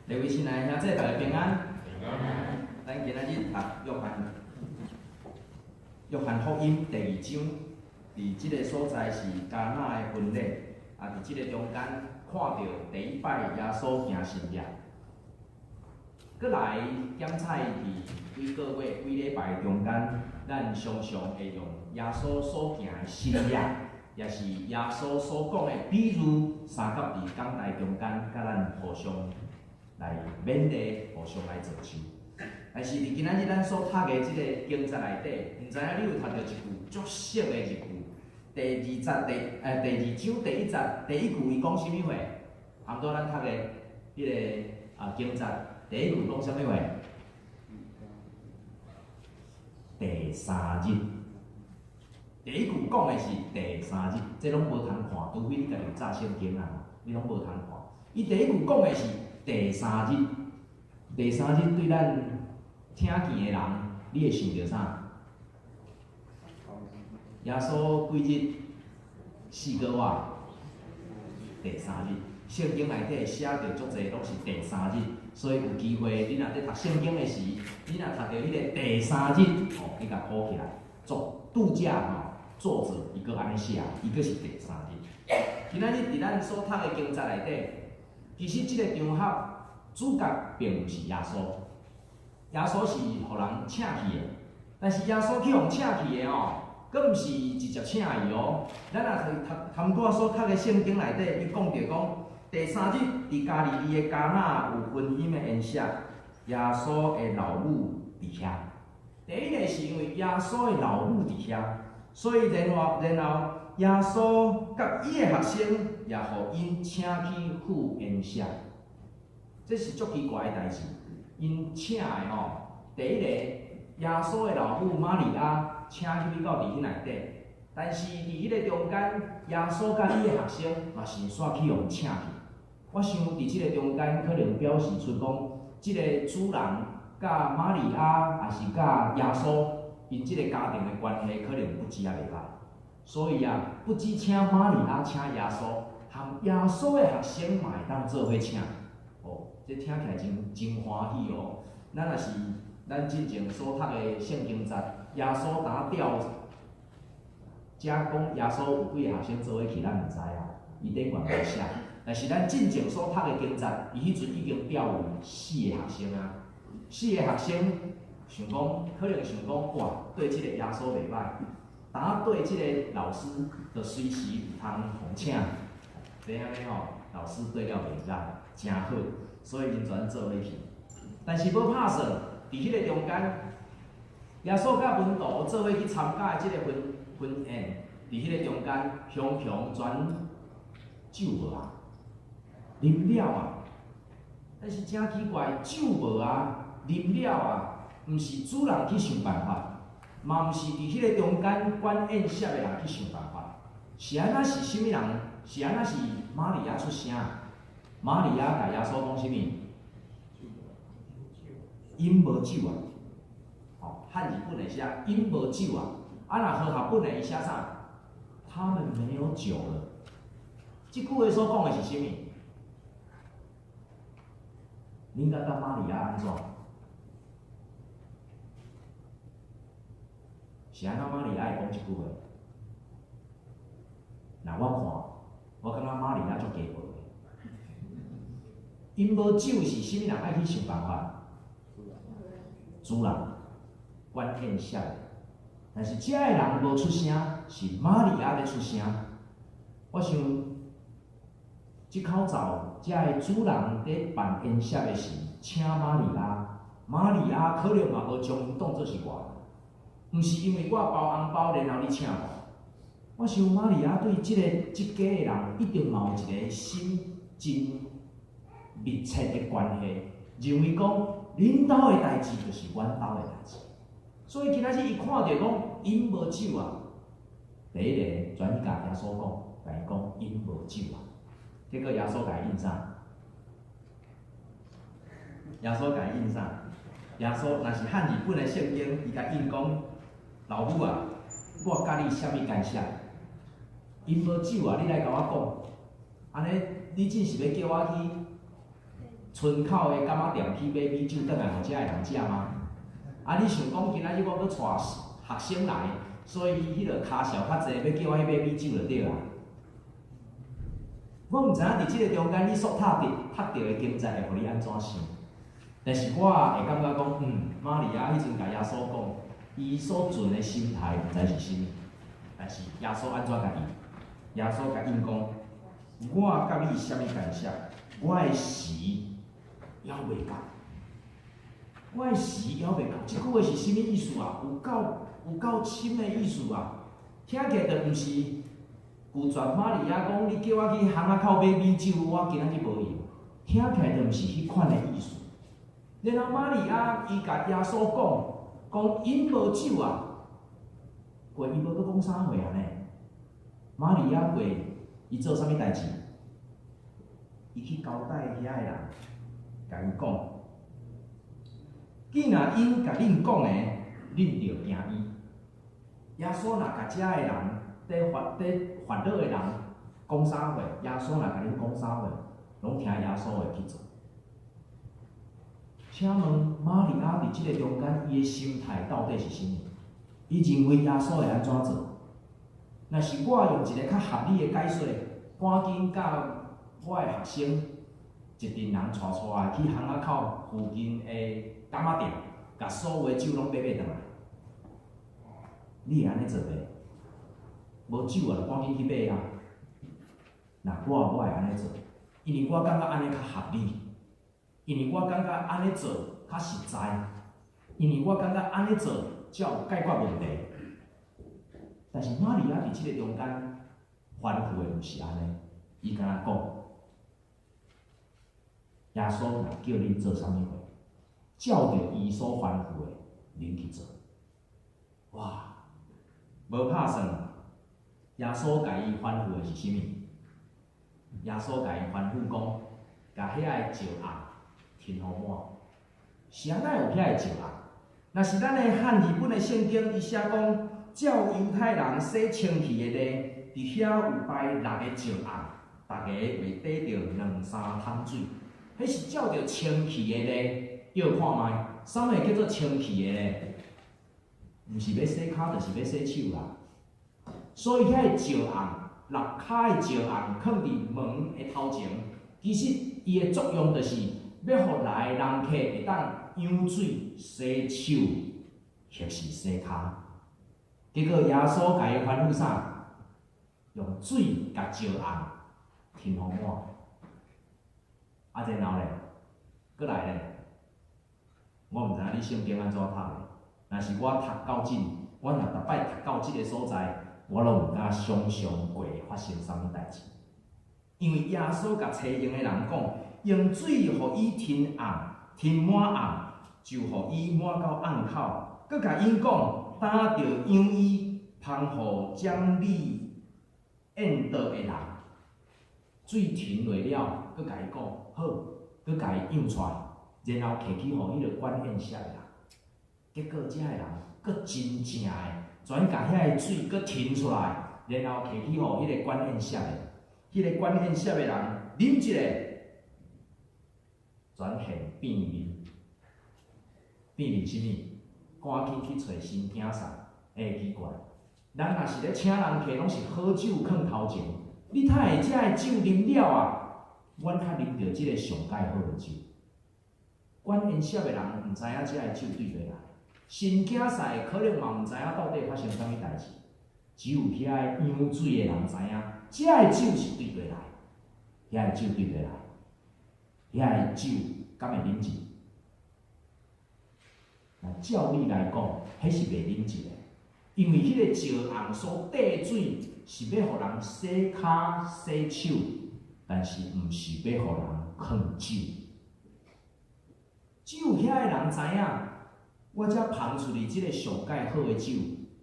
各位亲爱的兄弟，大家平安。平安。咱今仔日读约翰福音第2章，伫即个所在是迦纳的婚礼，伫即个中间看到第一摆耶稣行神业，搁来检采伫几个月、几礼拜中间，咱常常会用耶稣所行的神业，也是耶稣所讲的比喻，三角伫讲台中间，甲咱互相来勉励，互相来造就。但是伫今仔日咱所读的即个经节内底，毋知影你有读到一句足熟的一句，第2章第1节第1句伊讲啥物话？含多咱读的迄个经节第1句讲啥物话？第3日。第1句讲的是第3日，这拢无通看，除非你家己有炸圣经啊，你拢无通看。伊第1句讲的是第3日，第3日对咱听见的人，你会想到啥？耶稣几日4个月？第3日。圣经内底写着足侪拢是第3日，所以有机会你若咧读圣经的时，你若读到迄个第3日，你甲考起来，度假作者伊个安尼写，伊个是第3日。今仔日伫咱所读的经节内底，其实即个场合主角并毋是耶稣。耶稣是互人请去的，但是耶稣去互请去的佫毋是直接请伊咱若参拄所读的圣经内底，伊讲着讲，第3日伫加利利的迦纳有婚姻的宴席，耶稣的老母伫遐。第一个是因为耶稣的老母伫遐，所以然后耶稣甲伊的学生也互因请去赴宴席，这是足奇怪的代志。因请的第一个耶稣的老母玛利亚请去到伫迄内底，但是伫迄个中间，耶稣甲伊的学生嘛是煞去互请去。我想伫即个中间，可能表示出讲，即个主人甲玛利亚，也是甲耶稣，因即个家庭的关系可能不止也袂歹。所以不止请玛利亚请耶稣，含耶稣的学生嘛会当做伙请。这听起来真欢喜咱若是咱之前所读的圣经节，耶稣打吊，遮讲耶稣有几个学生做伙去，咱毋知伊顶悬无写。但是咱之前所读的经节，伊迄阵已经调有4个学生4个学生想讲，可能想讲，哇，对即个耶稣袂歹，打对即个老师就随时有通互请。这样老师对了袂歹，真好。所以因全做伙去，但是要拍算，伫迄个中间，耶稣甲门徒做伙去参加即个婚宴，伫迄个中间，雄全酒无啉了但是真奇怪，酒无啉了毋是主人去想办法，嘛毋是伫迄个中间管宴席的人去想办法，是安那是啥物人？是安那是玛利亚出声。玛利亚甲耶稣讲啥物？因无酒汉语本来写因无酒若和合本来伊写啥？他们没有酒了。即句话所讲的是啥物？你应该甲玛利亚安怎？是安怎玛利亚会讲即句话？我感觉玛利亚足鸡婆。因无酒是啥物人爱去想办法？主人管宴席的，但是遮个人无出声，是玛利亚咧出声。我想，即口罩遮个主人咧办宴席的时，请玛利亚，玛利亚可能嘛无将因当作是我，毋是因为我包红包然后你请我。我想玛利亚对即家的人一定嘛有一个心真密切的关系，认为讲恁兜的代志就是阮兜的代志，所以今仔日伊看到讲因无酒第一个全甲耶稣讲，甲伊讲因无酒结果耶稣甲伊应啥？耶稣甲伊应啥？耶稣若是汉语本的圣经，伊甲应讲，老母我甲你啥物干涉？因无酒你来甲我讲，安尼你真是要叫我去村口的柑仔店去买米酒，倒来互遮个人食吗？啊，你想讲今仔日我要带学生来，所以迄个骹小较济，要叫我去买米酒就对啦。我毋知影伫即个中间，你所拍到的经济会互你安怎想？但是我会感觉讲，玛利亚迄阵甲耶稣讲，伊所存的心态毋知是啥物，但是耶稣安怎甲伊？耶稣甲因讲，我甲你啥物干涉？我的时还袂到，我的时还袂到。即句话是啥物意思啊？有够深的意思啊！听起来就毋是拒绝玛利亚讲，你叫我去巷仔口买米酒，我今仔日无用。听起来就毋是迄款的意思。然后玛利亚伊甲耶稣讲因无酒啊，话伊无搁讲啥话安尼？玛利亚话伊做啥物代志？伊去交代遐个人，甲伊讲，既然因甲恁讲的，恁着听伊。耶稣若甲遮个人伫烦恼的人讲啥话，耶稣若甲恁讲啥话，拢听耶稣的去做。请问玛利亚伫即个中间，伊的心态到底是啥物？伊认为耶稣会安怎做？若是我用一个较合理的解说，赶紧甲我的学生一群人带出来去巷仔口附近的柑仔店，甲所有的酒拢买倒来。你会安尼做袂？无酒啊，就赶紧去买啊！那我会安尼做，因为我感觉安尼较合理。因为我感觉安尼做较实在，因为我感觉安尼做才有解决问题。但是玛利亚伫即个中间反复的毋是安尼，伊敢若讲，耶稣若叫恁做啥物货，照着伊所吩咐的，恁去做。哇，无拍算，耶稣甲伊吩咐的是啥物？耶稣甲伊吩咐讲，甲遐个石红填好满。是安怎有遐个石红？若是咱的汉语本的圣经，伊写讲，照犹太人洗清气的咧，伫遐有摆6个石红，大家袂得着2-3桶水。迄是照着清气的咧，要看卖，啥物叫做清气的咧？毋是要洗骹，就是要洗手啦。所以遐个石红，6骹的石红放伫门的头前，其实伊的作用就是要互来的人客会当舀水洗手，或是洗骹。结果耶稣甲伊吩咐啥？用水甲石红填好满。啊，然后咧，搁来咧，我毋知影你圣经安怎读的。若是我读到我若逐摆读到即个所在，我拢毋敢想象过发生啥物代志。因为耶稣甲找用的人讲，用水互伊填红，填满红，就互伊满到暗口。佮甲因讲，打着养伊，芳互将你引导的人。水停落了，佮甲伊讲好，佮甲伊养出来，然后摕去互迄个管宴舍的人。结果遮个人佮真正的，全甲遐个水佮停出来，然后摕去互迄个管宴舍的。迄个管宴舍的人啉一个，全现变面。变面啥物？赶紧去找新囝婿。奇怪，咱若是咧请人客，拢是好酒放头前。你太会遮个酒啉了啊？阮较啉着即个上介好的酒。管宴舍的人毋知影遮个酒对袂来，新囝婿可能嘛毋知影到底发生啥物代志，只有遐个养水的人知影，遮个酒是对袂来，遐个酒对袂来，遐个酒敢会啉一？那照理来讲，迄是袂啉一个，因为迄个石红所缀水是要互人洗骹洗手，但是毋是要互人放酒。只有遐个人知影，我才捧出去即个上介好的酒，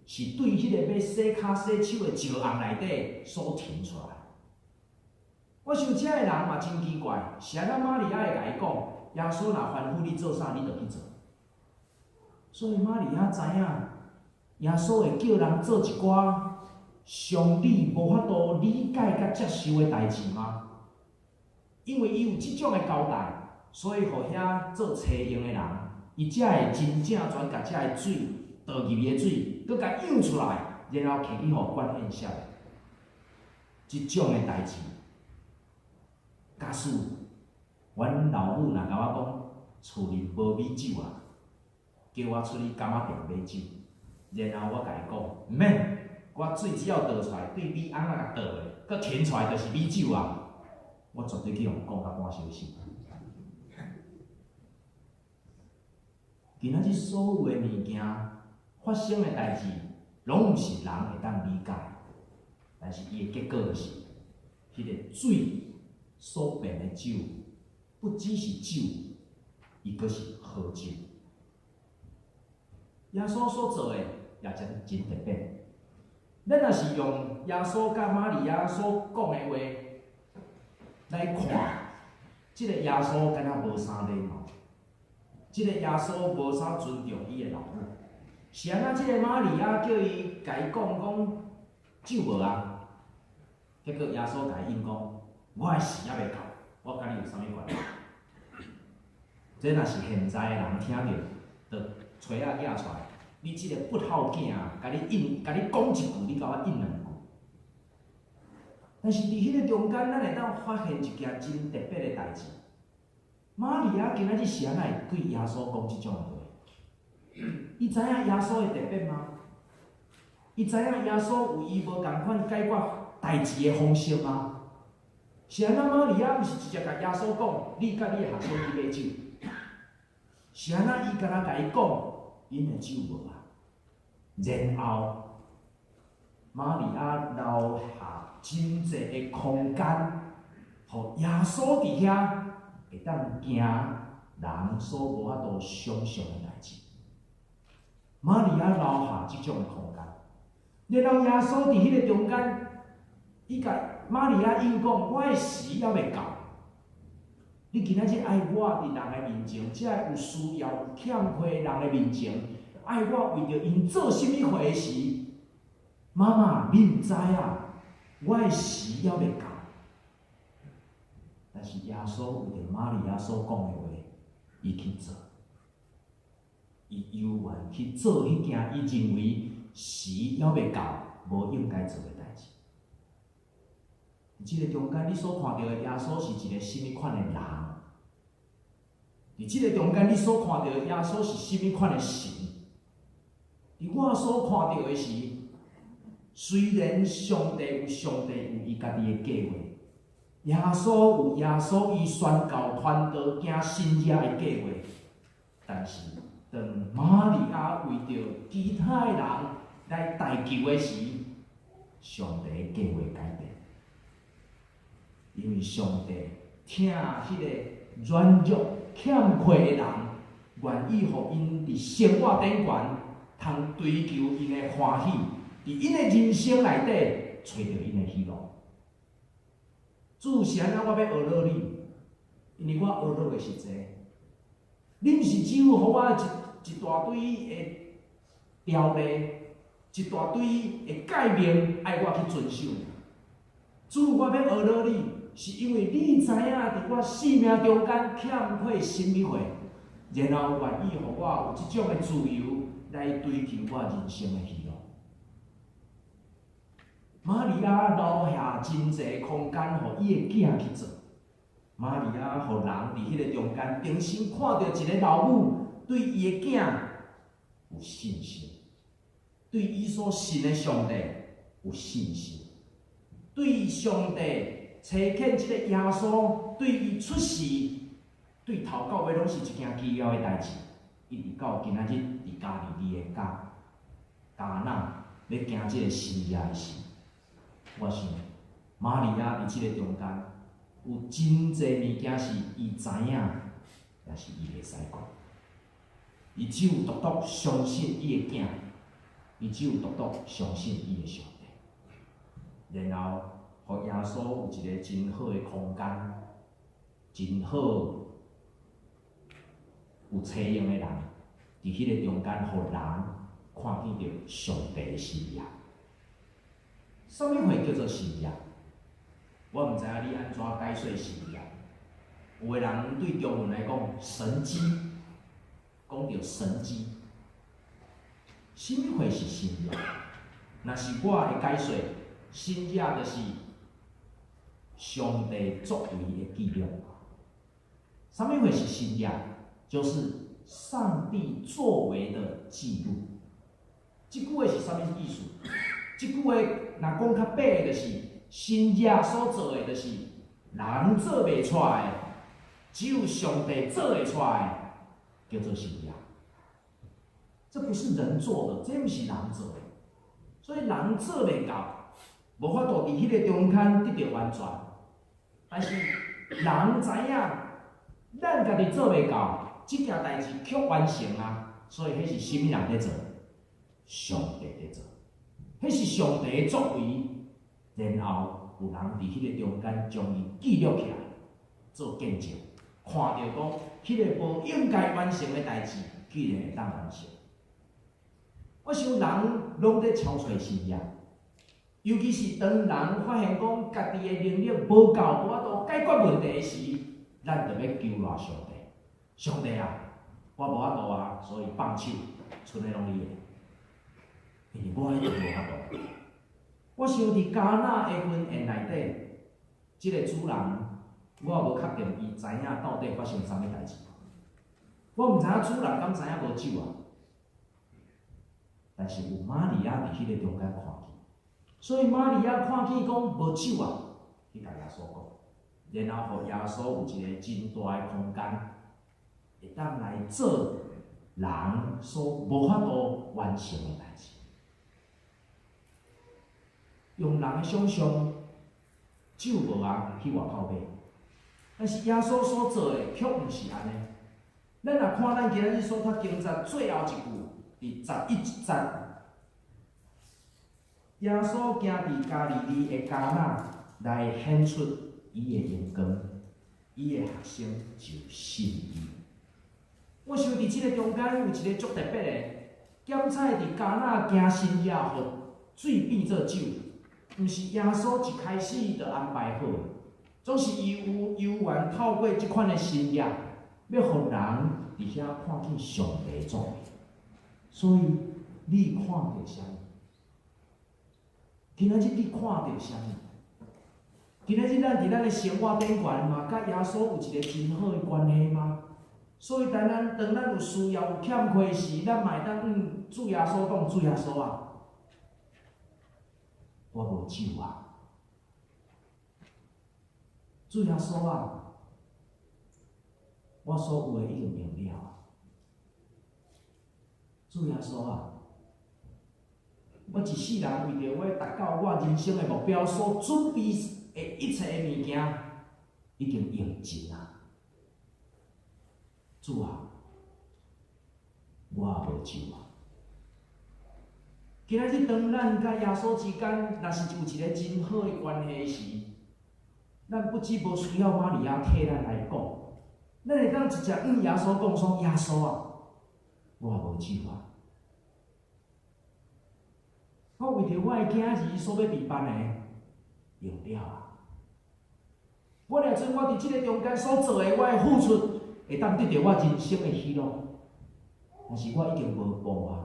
是对迄个要洗骹洗手的石红内底所填出来。我想遮个人嘛真奇怪，是安怎玛利亚会甲伊讲，耶稣若吩咐你做啥，你就去做。所以玛利亚知影，耶稣会叫人做一寡上帝无法度理解甲接受的代志吗？因为伊有即种的交代，所以，互遐做车用的人，伊才会真正全甲遮个水倒入去的水，搁甲涌出来，然后摕去互管献痟。即种的代志，假使阮老母若甲我讲厝里无米酒啊，叫我出去柑仔店买酒，然后我甲伊讲毋免，我水只要倒出来，对米安怎甲倒的，搁濺出来就是米酒啊，我绝对去互讲甲半小时。今仔日所有的物件发生的代志，拢毋是人会当理解，但是伊的结果就是，迄个水所变的酒，不只是酒，伊阁是好酒。耶稣所做的也真特别。咱若是用耶稣甲玛利亚所讲的话来看，即个耶稣敢若无啥礼貌。即个耶稣无啥尊重伊的老母，是安怎？即个玛利亚叫伊甲伊讲酒无啊？结果耶稣甲伊应讲：我的时还未到，我甲你有啥物关系？这若是现在的人听着，就锤仔寄出来，你即个不孝囝啊，甲你讲一句，你甲我应两句。但是伫迄个中间，咱会当发现一件真特别的代志。玛利亚今仔日是安怎会对耶稣讲即种话？伊知影耶稣的特别吗？伊知影耶稣有伊无共款解决代志的方式吗？是安怎玛利亚毋是直接甲耶稣讲，你甲你的学生去买酒？是安怎伊敢若甲伊讲，因的酒无啊？然后玛利亚留下真济的空间，互耶稣伫遐。会当惊人所无法度想象的代志。玛利亚留下即种空间，然后耶稣伫迄个中间，伊甲玛利亚应讲：我的时还未到。你今仔日爱我伫人的面前，只会有需要、有欠缺人的面前，爱我为着因做甚物货时，妈妈，你毋知啊，我的时还未到。但是耶稣为着玛利亚所讲的话，伊去做，伊犹原去做迄件伊认为时还未到、无应该做的代志。伫即个中间，你所看到的耶稣是一个甚物款的人？伫即个中间，你所看到的耶稣是甚物款的神？伫我所看到的是，虽然上帝有伊家己的计划。耶稣有耶稣伊宣教传道行新约的计划，但是当玛利亚为着其他的人来代求的时，上帝的计划改变，因为上帝听迄个软弱欠缺的人，愿意互因伫生活顶悬，通追求因的欢喜，伫因的人生内底找到因的希望。主是安怎我要学乐你？因为我学乐的是这，你毋是只有互我一大堆的条例，一大堆的诫命，爱我去遵守。主，我要学乐你，是因为你知影伫我生命中间欠缺甚物货，然后愿意互我有即种的自由来追求我人生的希望。玛利亚留下真济空间，互伊的囝去做。玛利亚互人伫迄个中间，重新看到一个老母对伊的囝有信心，对伊所信的上帝有信心，对上帝差遣即个耶稣，对伊出世，对头到尾拢是一件奇妙的代志。一直到今仔日伫加利利的迦纳要行即个新约的时。我想，玛利亚伫即个中间，有真济物件是伊知影，也是伊袂使讲。伊只有独独相信伊的囝，伊只有独独相信伊的上帝。然后，互耶稣有一个真好的空间，真好有车用的人，伫迄个中间，互人看见着上帝的心意。什么会叫做神业？我毋知影你安怎解说神业。有个人对中文来讲，神机，讲到神机，什么会是新约？若是我会解说，新约就是上帝作为的记录。什么会是新约？就是上帝作为的记录。这句话是啥物意思？这句话若讲较白的，就是新约所做的，就是人做袂出来的，只有上帝做会出来的，叫做新约。这不是人做的，这不是人做的，所以人做袂到，无法度伫迄个中间得到完全。但是人知影，咱家己做袂到，这件代志却完成啊！所以迄是什么人在做？上帝在做，迄是上帝的作为。然后有人伫迄个中间将伊记录起来，做见证，看到讲迄个无应该完成的代志，居然会当完成。我想人拢在超找新约，尤其是当人发现讲家己的能力无够，无法度解决问题时，咱就要求赖上帝。上帝啊，我无法度啊，所以放手，剩的拢你的，因为我迄个无法度。我想伫迦纳的婚宴内底，即个主人，我也无确定伊知影到底发生啥物代志。我毋知影主人敢知影无酒啊？但是有玛利亚伫迄个中间看见，所以玛利亚看见讲无酒啊，去甲耶稣讲，然后互耶稣有一个真大的空间，会当来做人所无法度完成的代志。用人的想象，酒无啊去外口买，但是耶稣所做的却毋是安尼。咱若看咱今日所读经节最后一句，伫11节，耶稣行伫加利利的迦纳来显出伊的荣光，伊的学生就信伊。我想伫即个中间有一个足特别的，检采伫迦纳行新约，互水变做酒。毋是耶稣一开始就安排好，总是伊有由愿透过即款的新约，要互人伫遐看见上帝的作为。所以你看到啥物？今仔日你看到啥物？今仔日咱伫咱的生活顶悬嘛，甲耶稣有一个真好的关系吗？所以当咱有需要、有欠缺时，咱嘛会当主耶稣讲主耶稣啊。我无酒啊，主耶稣啊，我所有的已经用了啊。主耶稣啊，我一世人为着我达到我人生的目标所准备的一切的物件，已经用尽啊。主啊，我也无酒啊。今仔日当咱甲耶稣之间，若是有一个真好的关系时，咱不只无需要玛利亚替咱来讲，咱会当直接向耶稣讲说：耶稣啊，我也无酒啊。我为着我的囝儿所要备办的用了啊。我掠准我伫即个中间所做的，我的付出，会当得到我人生的喜乐。但是我已经无顾啊。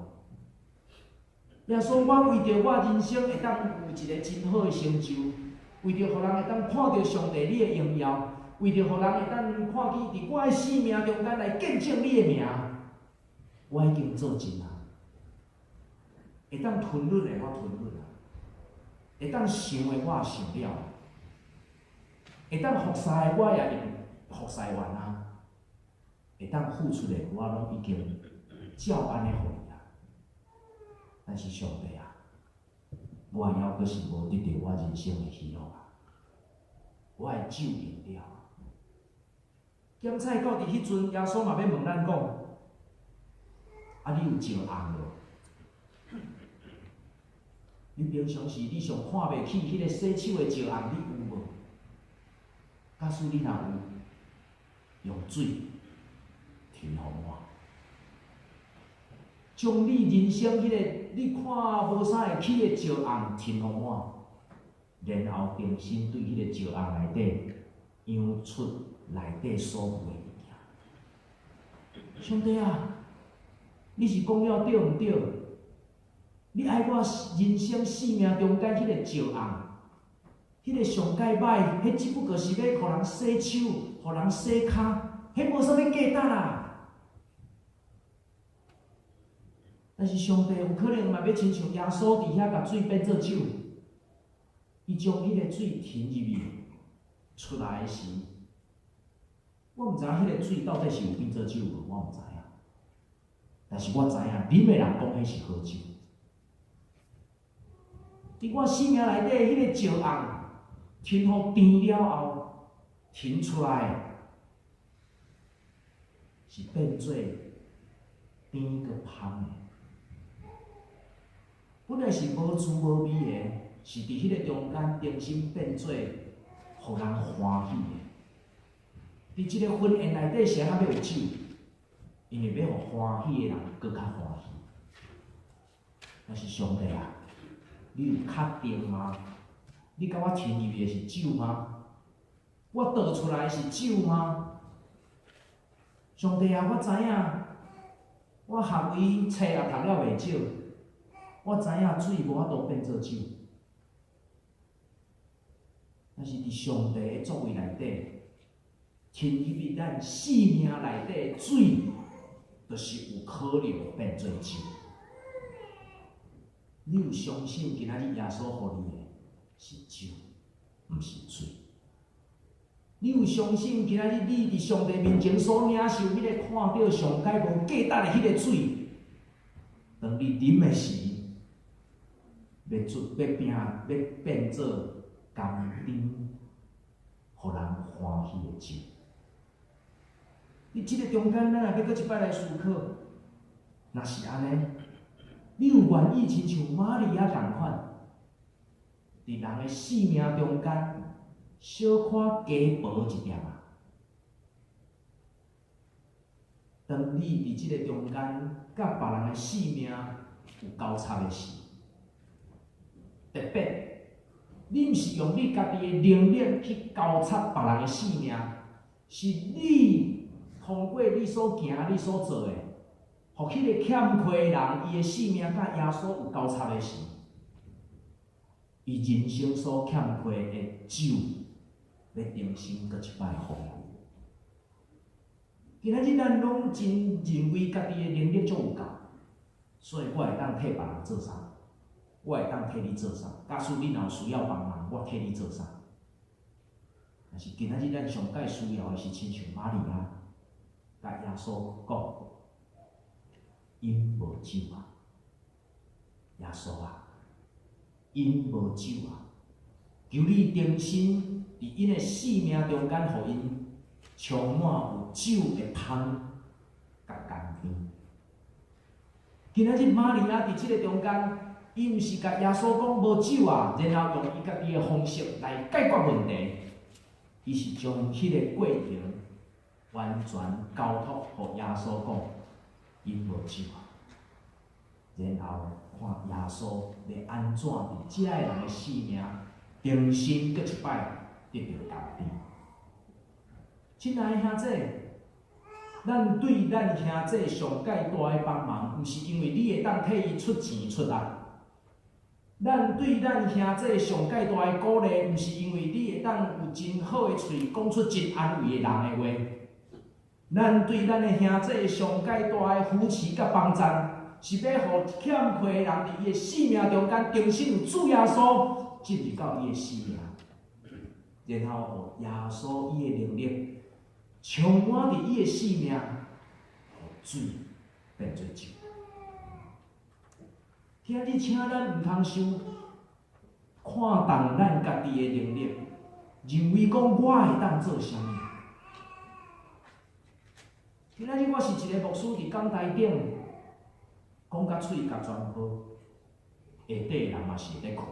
耶稣，我为着我人生会当有一个真好的成就，为着互人会当看到上帝你的荣耀，为着互人会当看见伫我的生命中间来见证你的名，我已经做尽啊。会当吞忍的我吞忍啊，会当想的我也想了，会当服侍的我也用服侍完啊，会当付出的我拢已经照安尼互你啊。但是上帝啊，我还阁是无得到我人生的喜乐啊！我的酒用了。检采到伫迄阵，耶稣嘛要问咱讲：啊，你有招红无？你平常时你上看袂起迄个洗手的招红，你有无？假使你若有，用水填互我。将你人生迄个你看无啥会起的石红填互我，然后重新对迄个石红内底扬出内底所有的物件。上帝啊，你是讲了对毋对？你爱我人生生命中间迄个石红，迄个上界歹，迄只不过是要互人洗手、互人洗骹，迄无啥物价值啦。但是上帝有可能嘛要亲像耶稣伫遐甲水变做酒，伊将迄个水停入去，出来时，我毋知影迄个水到底是有变做酒无，我毋知影。但是我知影，啉的人讲迄是好酒。伫我生命内底，迄个石红，停互甜了后，停出来，是变做甜个香的。本来是无滋无味的，是伫迄个中间重新变做，互人欢喜的。伫即个婚宴内底，是安怎要有酒？因为要互欢喜的人搁较欢喜。但是上帝啊，你有确定吗？你甲我听入去的是酒吗？我倒出来是酒吗？上帝啊，我知影，我学位册也读了袂少，我知影水无法度变做酒。但是伫上帝的作为内底，听入去咱生命内底的水，就是有可能变做酒。你有相信今仔日耶稣互你的是酒，毋是水？你有相信今仔日你伫上帝面前所领受迄个看到上界无价值的迄个水，当你啉的时，要变做甘甜，互人欢喜的酒。伫即个中间，咱也要搁一摆来思考，若是安尼，你有愿意亲像玛利亚同款，伫人的生命中间小可加薄一点啊？当你伫即个中间，甲别人的生命有交叉的时，特别，你毋是用你家己的能力去交叉别人的生命，是你通过你所行、你所做的，互迄个欠亏的人，伊的生命甲耶稣有交叉的时，伊人生所欠亏的酒，要重新搁一摆丰富。今仔日咱拢真认为家己的能力足有够，所以我会当替别人做啥？我会当替你做啥？假使你若有需要帮忙，我替你做啥？但是今仔日咱上界需要的是亲像玛利亚，甲耶稣讲：因无酒啊，耶稣啊，因无酒啊，求你重新伫因的生命中间，互因充满有酒的香甲甘甜。今仔日玛利亚伫即个中间。伊毋是甲耶稣讲无酒啊，然后用伊家己的方式来解决问题，伊是将迄个过程完全交托互耶稣讲，因无酒啊，然后看耶稣要安怎伫遮个人的生命重新搁一摆得到甘甜。亲爱的兄姐，咱对咱兄姐上界大的帮忙，毋是因为你会当替伊出钱出力。咱对咱兄弟上界大的鼓励，毋是因为你会当有真好的喙，讲出真安慰的人的话。咱对咱的兄弟上界大的扶持甲帮赞，是要互欠亏的人伫伊的生命中间重新有主耶稣进入到伊的生命，然后互耶稣伊的能力充满伫伊的生命，互水变做酒。今日请咱毋通受看重咱家己的能力，认为讲我会当做啥物。今日我是一个牧师，伫讲台顶讲甲喙甲全好，下底的人嘛是会咧看。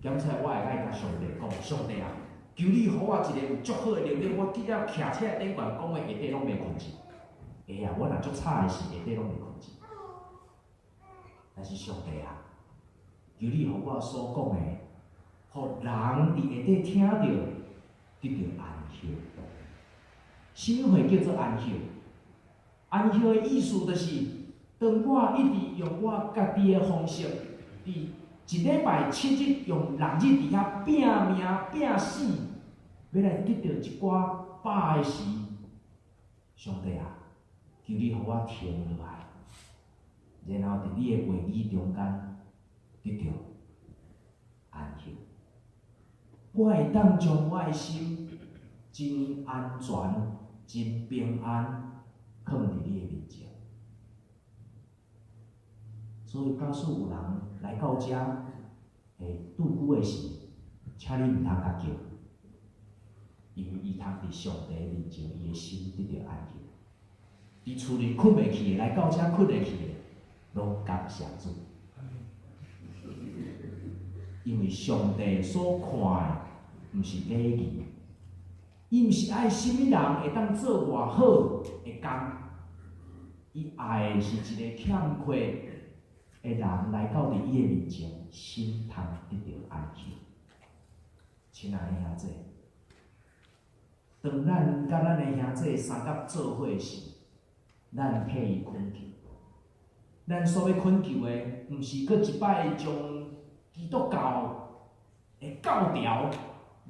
检出来我会爱甲上帝讲：上帝啊，求你互我一个有足好的能力，我记了徛起来顶悬讲的下底拢袂困去。会啊，我若足差的是下底拢袂困去。但是上帝啊，求你互我所讲的，互人伫下底听到，得到安息。什么会叫做安息？安息的意思就是，当我一直用我家己的方式，伫一礼拜7日用6日伫遐拼命拼死，要来得到一寡饱的时，上帝啊，求你互我停落来，然后伫你的话语中间得到安息。我会当将我的心真安全、真平安放伫你的面前。所以，假使有人来到遮，会拄久的时，请你毋通甲叫，因为伊通伫上帝面前，伊的心得到安息。伫厝里困袂去的，来到遮困会去的，拢感谢主。因为上帝所看的，毋是礼仪，伊毋是爱什么人会当做偌好的工，伊爱的是一个欠缺的人来到伫伊的面前，心通得到安息。亲爱的兄弟，当咱甲咱的兄弟三角做伙时，咱替伊恳求。咱所要恳求的，毋是搁一摆将基督教的教条、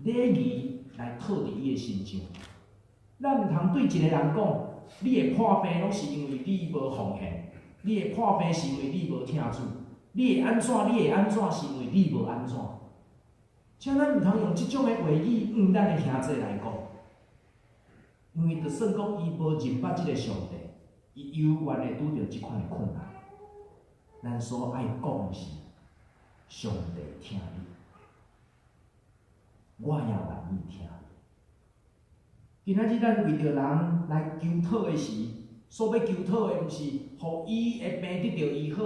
礼仪来套伫伊的身上。咱毋通对一个人讲，你的破病拢是因为你无奉献，你的破病是因为你无听主，你会安怎？你会安怎？是因为你无安怎？请咱毋通用即种的话语咱的兄弟来讲，因为就算讲伊无认捌即个上帝，伊犹原会拄着即款的困难。咱所爱讲的是，上帝听你，我也愿意听你。今仔日咱为着人来求讨的时，所要求讨的，毋是互伊的病得到医好，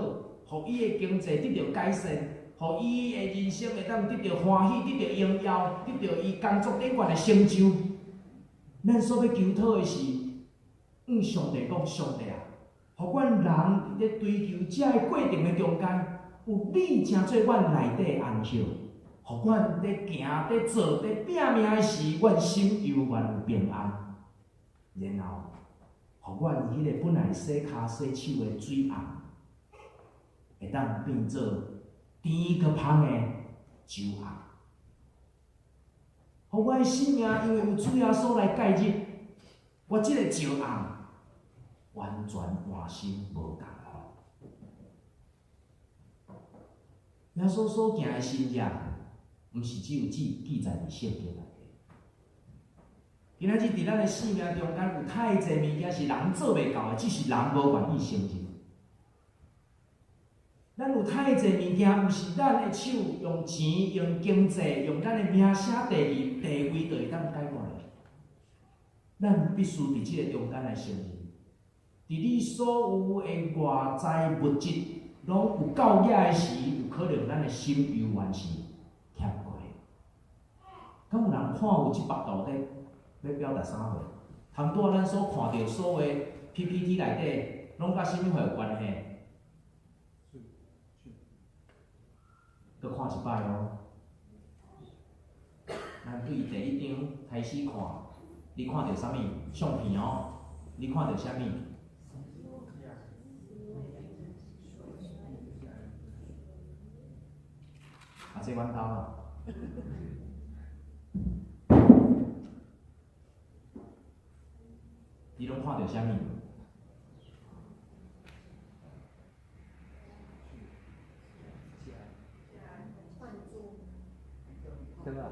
互伊的经济得到改善，互伊的人生会当得到欢喜，得到荣耀，得到伊工作顶悬的成就。咱所要求讨的是，上帝讲，上帝啊，互阮人伫咧追求遮个过程的中间，有你成做阮内底安息，互阮咧行、咧做、咧拼命的时，阮心犹原有平安。然后，互阮迄个本来洗骹洗手的水红，会当变做甜搁香的酒红。互我的生命因为有主耶稣来介入，我即个酒红完全换心无共款。耶稣所行的新约，毋是只有记载伫圣经内底。今仔日伫咱的生命中间，有太侪物件是人做袂到的，只是人无愿意承认。咱有太侪物件，毋是咱的手用钱、用经济、用咱的名声、地位，就会当解决的。咱必须伫即个中间来承认，伫你所有的外在物质拢有够野的时，有可能咱的心犹原是欠过的。敢有人看有即幅图咧，要表达啥货？谈拄仔咱所看到所有的 PPT 内底，拢甲什么货有关系？搁看一摆哦。咱对第一张开始看，你看到啥物相片哦？你看到啥物？啊，这阮兜啊。你拢看到啥物？对吧？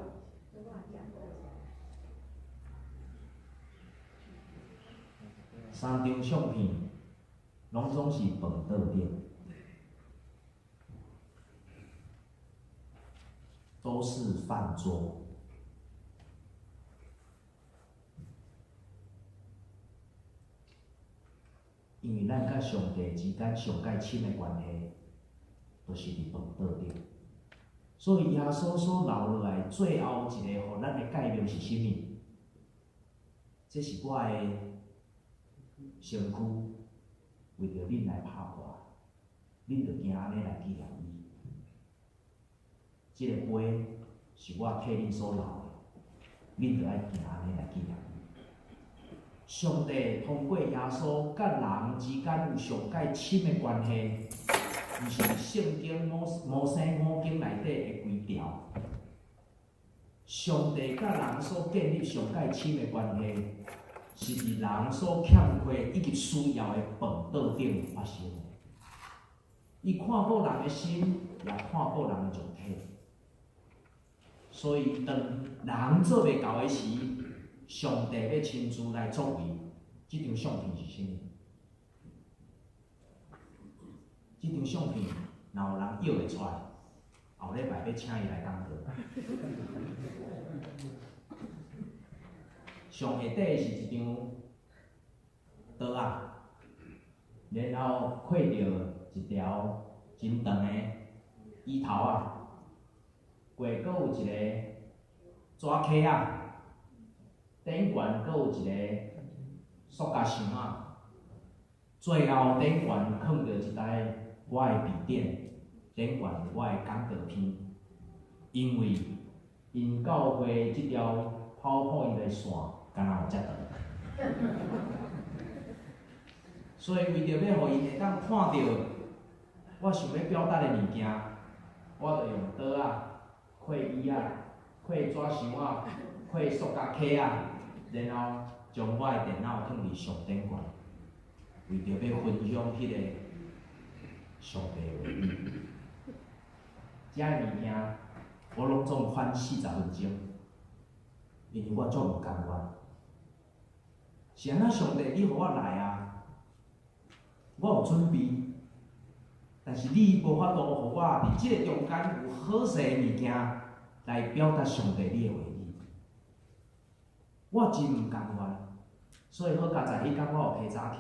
三张相片，拢总是饭桌顶，都是饭桌。因为咱甲上帝之间上介亲的关系，都是伫饭桌顶。所以耶稣所留落来最后一个，互咱的诫命是啥物？这是我的身躯，为着恁来拍破，恁着惊安尼来纪念伊。这个杯是我替恁所留的，恁就爱行安尼来纪念伊。上帝通过耶稣甲人之间有上界深的关系，毋是圣经摩西五经内底的规条。上帝甲人所建立上界深的关系，是伫人所欠缺以及需要的饭桌顶发生的。伊看顾人的心，也看顾人的肉体。所以，当人做袂到的时，上帝要亲自来作为。这张相片是啥物？这张相片，若有人摇会出来，后礼拜要请伊来讲课。上下底是一张刀啊，然后刻着一条真长的椅头啊，过阁有一个纸壳啊，顶悬阁有一个塑胶箱啊，最后顶悬放着一台我的笔电，顶悬我的讲道片，因为因教会这条PowerPoint的线敢若有遮长，所以为着要互伊会当看到我想要表达的物件，我就用刀啊、刻椅啊、刻纸箱啊、刻塑胶壳啊，然后将我的电脑放伫上顶悬，为着要分享迄个上帝的话语。遮个物件我拢总款40分钟，因为我足无甘愿。是安那上帝你互我来啊，我有准备，但是你无法度互我伫即个中间有好势的物件来表达上帝你的话语。我真毋甘愿，所以好佳在迄天我有批早起，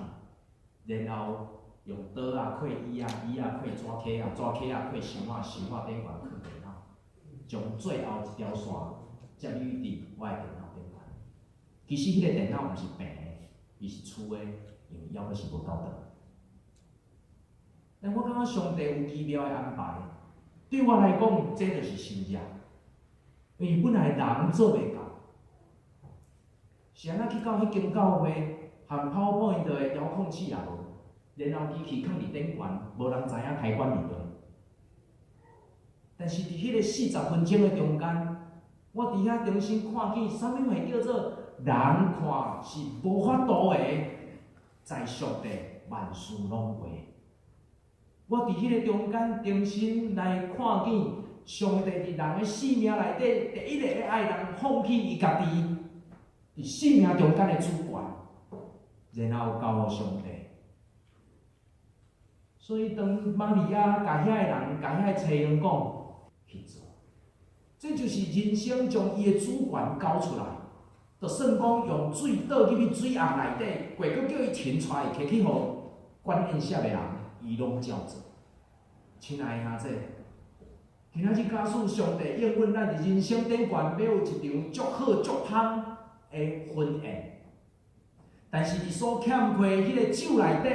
然后用刀啊、刻椅啊、刻纸壳啊、纸壳啊刻箱啊、顶悬刻电脑，将最后一条线接入伫我的电脑顶悬。其实迄个电脑毋是平的，伊是粗的，因为还阁是无够长。但我感觉上帝有奇妙的安排，对我来讲，这就是神迹，因为本来人做袂到。是安那去到迄间教会，含 PowerPoint 的遥控器也无，然后机器放伫顶悬，无人知影开关伫倒。但是伫迄个40分钟的中间，我伫遐重新看见啥物会叫做人看是无法度的，在上帝万事拢会。我伫迄个中间重新来看见上帝伫人的生命内底，第一个要爱人放弃伊家己。伫生命中间的主权，然后交互上帝。所以当玛利亚甲遐个人、甲遐个妻人讲去做，这就是人生将伊的主权交出来，就算讲用水倒入去水盒内底，过搁叫伊停出来，摕去互管宴舍的人，伊拢照做。亲爱的兄弟，今仔日假使上帝应允咱伫人生顶悬要有一场足好足香的婚宴，但是伊所欠缺迄个酒内底，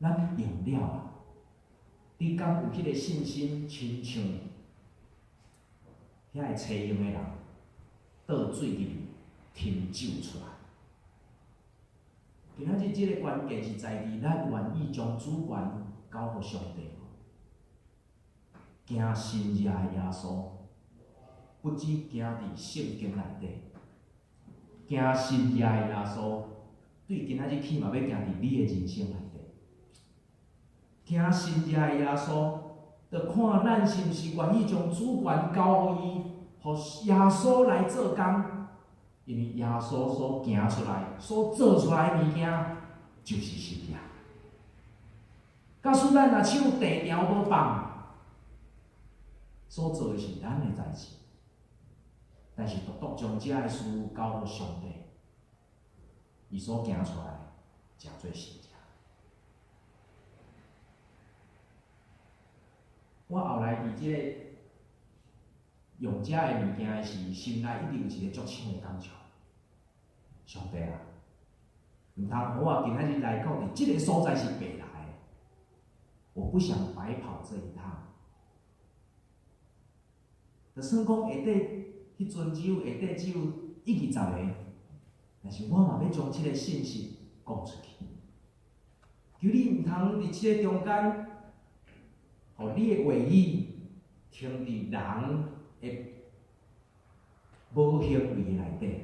咱用了啊！你敢有迄个信心，亲像遐个催用的人倒水入去，添酒出来？今仔日即个关键是在于咱愿意将主权交互上帝。行神迹的耶稣，不止行伫圣经内底，行神迹的耶稣，对今仔日起嘛要行伫你的人生内底。行神迹的耶稣，就看咱是毋是愿意将主权交互伊，互耶稣来做工。因为耶稣所行出来、所做出来的物件，就是神迹。假使咱若手地条无放，所做的是咱的代志，但是独独将这个事交互上帝，伊所行出来，诚做神迹。我后来伫即个用遮个物件时，心内一直有一个足深的感受。上帝啊，毋通互我今仔日来到伫即个所在是白来的，我不想白跑这一趟。就算讲下底迄阵只有下底只有1、20个，但是我嘛要将即个信息讲出去。求你毋通伫即个中间，互你的话语停伫人的无行为内底，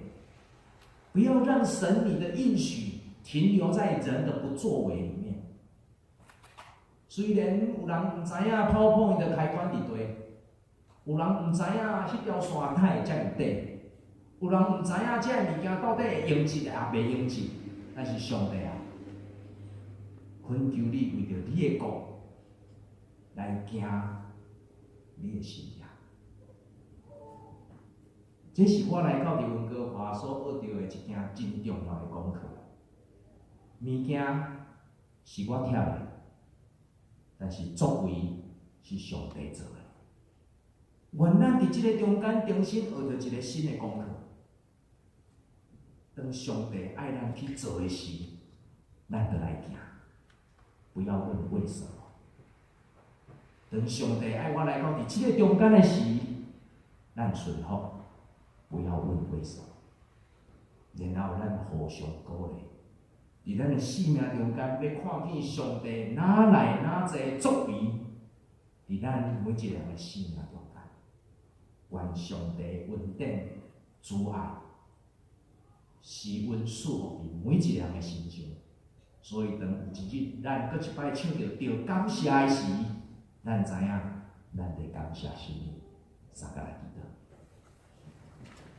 不要让神你的应许停留在人的不作为里面。虽然有人毋知影 PowerPoint 的开关伫地，有人毋知影迄条线太遮有底，有人毋知影遮物件到底会用一啊袂用一，但是上帝啊，恳求你为着你的国来行你的心意。这是我来到伫温哥华所学到的一件真重要的功课。物件是我忝的，但是作为是上帝做的。愿咱伫即个中间重新学到一个新的功课。当上帝爱咱去做的时，咱就来行，不要问为什么。当上帝爱我来到伫即个中间的时，咱顺服。不要问为什么，然后咱互相鼓励，伫咱的生命中间要看见上帝哪来哪济作为，伫咱每一个人的生命中间，愿上帝恩典、主爱施恩赐福伫每一个人的心中。所以当有一日咱搁一摆唱着感谢的时，咱知影咱得感谢神。三个来祈祷。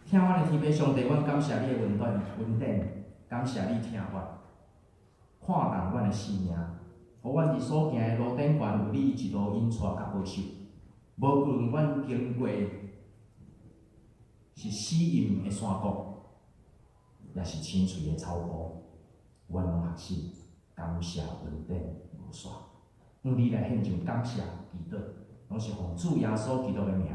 听我的天父上帝，阮感谢你的恩典，感谢你听我，看重阮的生命，互阮伫所行的路顶悬有你一路引带甲保守。无论阮经过是死荫的山谷，也是青翠的草坡，阮拢学习感谢恩典无煞。向你来献上感谢祈祷，拢是奉主耶稣基督的名。